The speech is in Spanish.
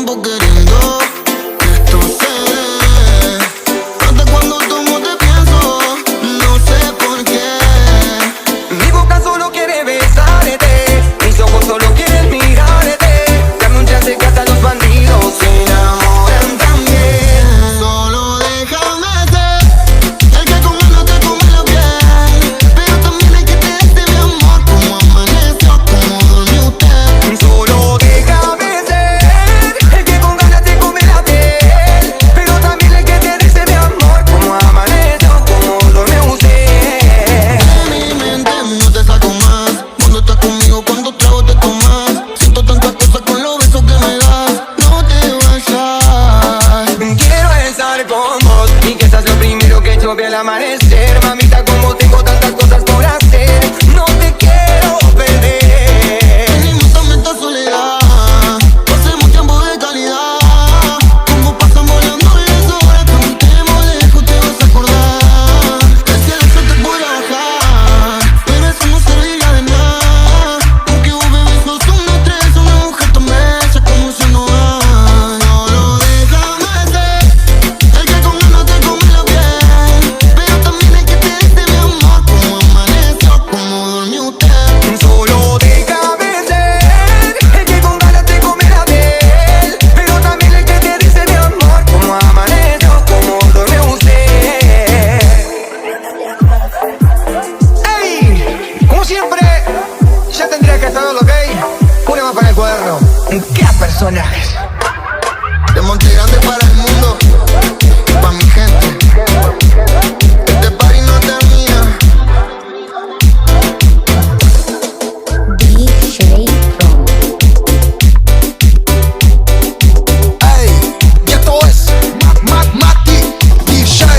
tiempo queriendo que esto se dé. Hasta cuando tomo te pienso, no sé por qué. Mi boca solo quiere besarte, mis ojos solo quieren mirarte. Dame un chance que hasta los bandidos se enamoran también. Solo déjame ser el que con ganas te come la piel, pero también hay que te dé mi amor como amaneció, como durmió usted. Solo déjame ser el que con ganas te come la piel, pero también el que te dice mi amor como amaneció, como duerme usted. De mi mente no te saco más, cuando estás conmigo, cuando trago te tomas. Siento tantas cosas con los besos que me das, no te vayas. Quiero estar con vos y que seas lo primero que yo vi al amanecer.